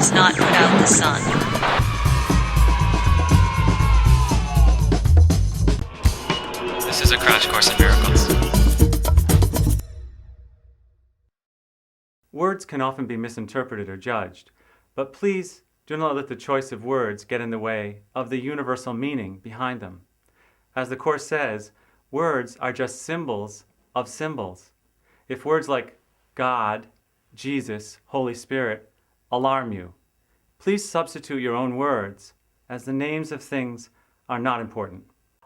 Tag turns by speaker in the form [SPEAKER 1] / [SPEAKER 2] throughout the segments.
[SPEAKER 1] does not put out the sun.
[SPEAKER 2] This is a crash course in miracles.
[SPEAKER 3] Words can often be misinterpreted or judged, but please do not let the choice of words get in the way of the universal meaning behind them. As the Course says, words are just symbols of symbols. If words like God, Jesus, Holy Spirit alarm you, please substitute your own words, as the names of things are not important.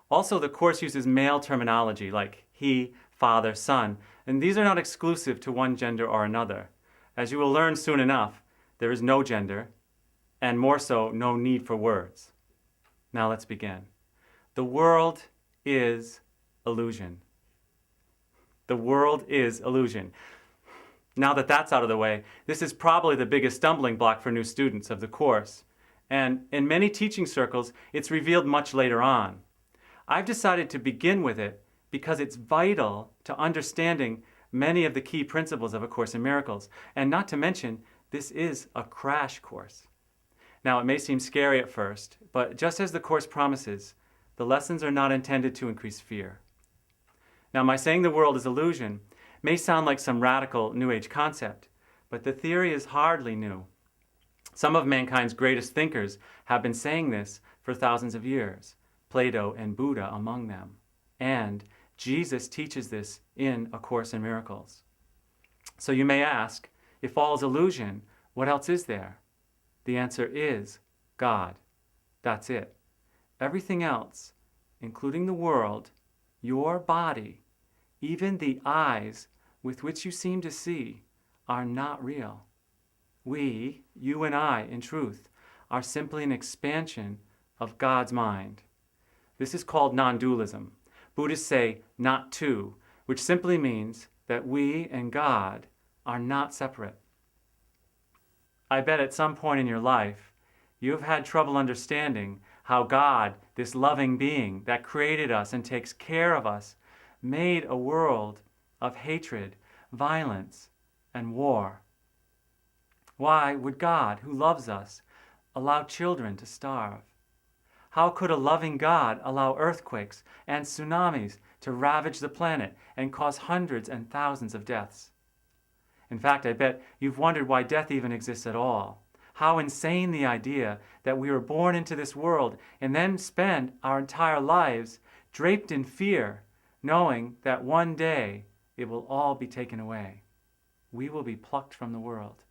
[SPEAKER 3] Also, the Course uses male terminology like he, father, son, and these are not exclusive to one gender or another. As you will learn soon enough, there is no gender, and more so, no need for words. Now let's begin. The world is illusion. The world is illusion. Now that that's out of the way, this is probably the biggest stumbling block for new students of the Course. And in many teaching circles, it's revealed much later on. I've decided to begin with it because it's vital to understanding many of the key principles of A Course in Miracles. And not to mention, this is a crash course. Now, it may seem scary at first, but just as the Course promises, the lessons are not intended to increase fear. Now, my saying the world is illusion may sound like some radical New Age concept, but the theory is hardly new. Some of mankind's greatest thinkers have been saying this for thousands of years, Plato and Buddha among them. And Jesus teaches this in A Course in Miracles. So you may ask, if all is illusion, what else is there? The answer is God. That's it. Everything else, including the world, your body, even the eyes with which you seem to see, are not real. We, you and I, in truth, are simply an expansion of God's mind. This is called non-dualism. Buddhists say not two, which simply means that we and God are not separate. I bet at some point in your life, you have had trouble understanding how God, this loving being that created us and takes care of us, made a world of hatred, violence, and war. Why would God, who loves us, allow children to starve? How could a loving God allow earthquakes and tsunamis to ravage the planet and cause hundreds and thousands of deaths? In fact, I bet you've wondered why death even exists at all. How insane the idea that we were born into this world and then spend our entire lives draped in fear, knowing that one day it will all be taken away. We will be plucked from the world.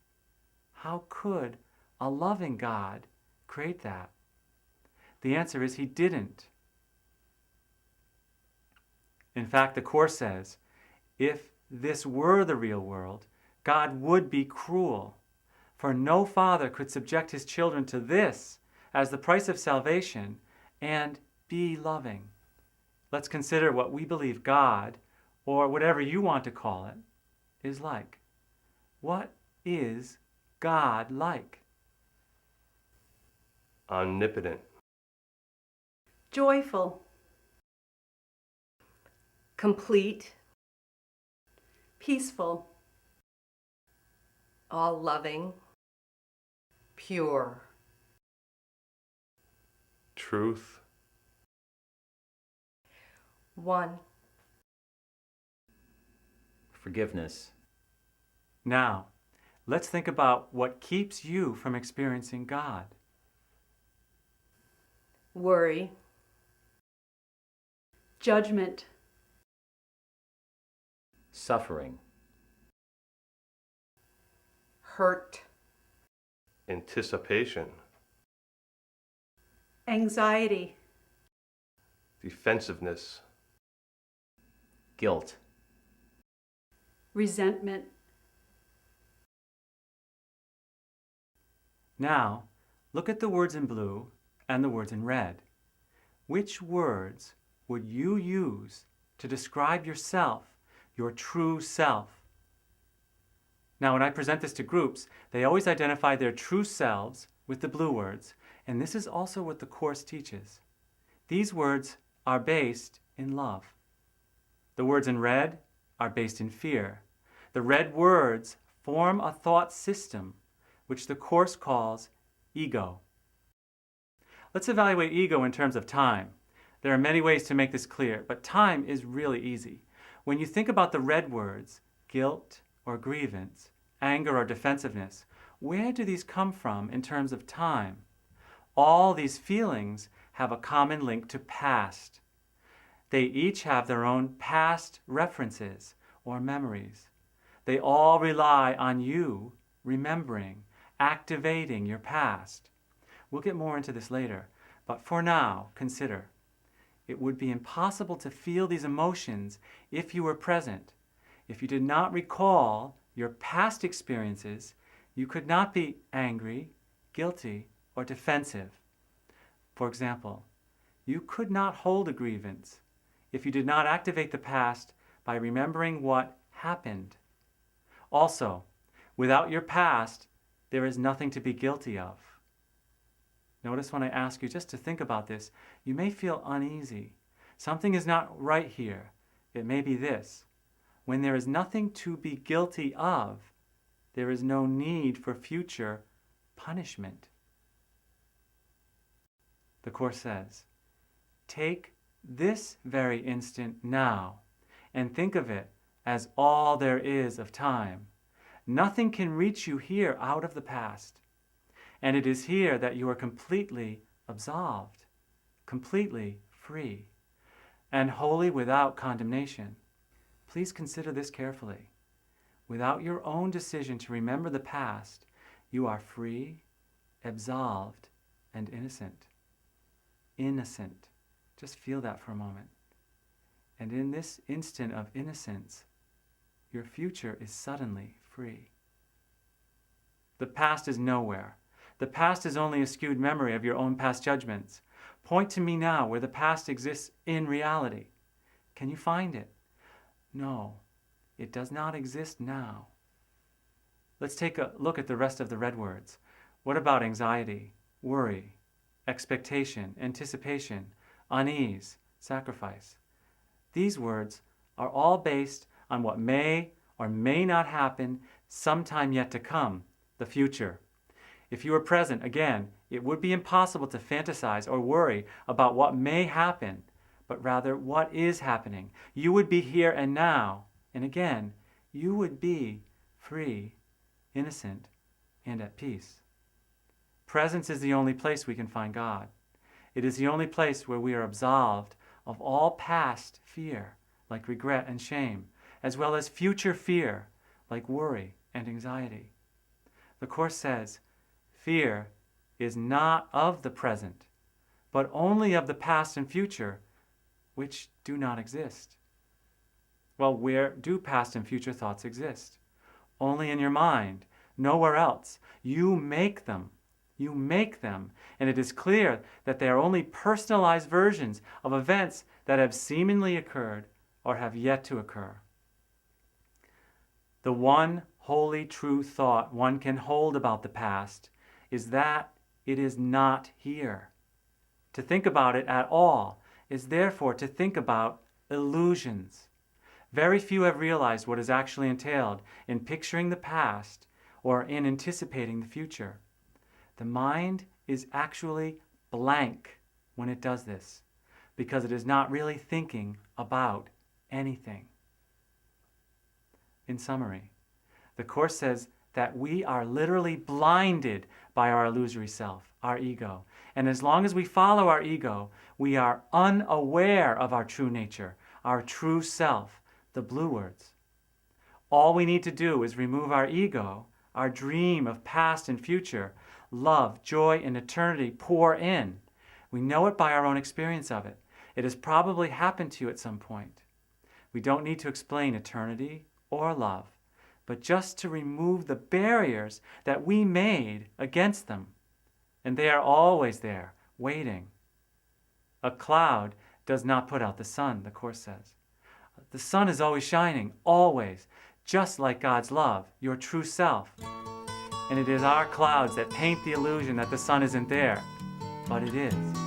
[SPEAKER 3] How could a loving God create that? The answer is He didn't. In fact, the Course says, if this were the real world, God would be cruel, for no father could subject his children to this as the price of salvation and be loving. Let's consider what we believe God, or whatever you want to call it, is like. What is God like?
[SPEAKER 4] Omnipotent.
[SPEAKER 5] Joyful, complete, peaceful, all-loving, pure,
[SPEAKER 4] Truth.
[SPEAKER 5] one.
[SPEAKER 6] Forgiveness.
[SPEAKER 3] Now, let's think about what keeps you from experiencing God.
[SPEAKER 5] Worry,
[SPEAKER 7] Judgment,
[SPEAKER 6] Suffering.
[SPEAKER 5] hurt,
[SPEAKER 4] Anticipation.
[SPEAKER 7] anxiety,
[SPEAKER 4] Defensiveness.
[SPEAKER 6] Guilt.
[SPEAKER 7] resentment.
[SPEAKER 3] Now, look at the words in blue and the words in red. Which words would you use to describe yourself, your true self? Now, when I present this to groups, they always identify their true selves with the blue words, and this is also what the Course teaches. These words are based in love. The words in red are based in fear. The red words form a thought system which the Course calls ego. Let's evaluate ego in terms of time. There are many ways to make this clear, but time is really easy. When you think about the red words, guilt or grievance, anger or defensiveness, where do these come from in terms of time? All these feelings have a common link to past. They each have their own past references or memories. They all rely on you remembering, activating your past. We'll get more into this later, but for now, consider. It would be impossible to feel these emotions if you were present. If you did not recall your past experiences, you could not be angry, guilty, or defensive. For example, you could not hold a grievance if you did not activate the past by remembering what happened. Also, without your past, there is nothing to be guilty of. Notice when I ask you just to think about this, you may feel uneasy. Something is not right here. It may be this. When there is nothing to be guilty of, there is no need for future punishment. The Course says, take this very instant now and think of it as all there is of time. Nothing can reach you here out of the past. And it is here that you are completely absolved, completely free, and wholly without condemnation. Please consider this carefully. Without your own decision to remember the past, you are free, absolved, and innocent. Innocent. Just feel that for a moment. And in this instant of innocence, your future is suddenly free. The past is nowhere. The past is only a skewed memory of your own past judgments. Point to me now where the past exists in reality. Can you find it? No, it does not exist now. Let's take a look at the rest of the red words. What about anxiety, worry, expectation, anticipation, unease, sacrifice? These words are all based on what may or may not happen sometime yet to come, the future. If you were present, again, it would be impossible to fantasize or worry about what may happen, but rather what is happening. You would be here and now, and again, you would be free, innocent, and at peace. Presence is the only place we can find God. It is the only place where we are absolved of all past fear, like regret and shame, as well as future fear, like worry and anxiety. The Course says, fear is not of the present, but only of the past and future, which do not exist. Well, where do past and future thoughts exist? Only in your mind, nowhere else. You make them. You make them, and it is clear that they are only personalized versions of events that have seemingly occurred or have yet to occur. The one holy true thought one can hold about the past is that it is not here. To think about it at all is therefore to think about illusions. Very few have realized what is actually entailed in picturing the past or in anticipating the future. The mind is actually blank when it does this, because it is not really thinking about anything. In summary, the Course says that we are literally blinded by our illusory self, our ego. And as long as we follow our ego, we are unaware of our true nature, our true self, the blue words. All we need to do is remove our ego, our dream of past and future, love, joy, and eternity pour in. We know it by our own experience of it. It has probably happened to you at some point. We don't need to explain eternity or love, but just to remove the barriers that we made against them. And they are always there, waiting. A cloud does not put out the sun, the Course says. The sun is always shining, always, just like God's love, your true self. And it is our clouds that paint the illusion that the sun isn't there, but it is.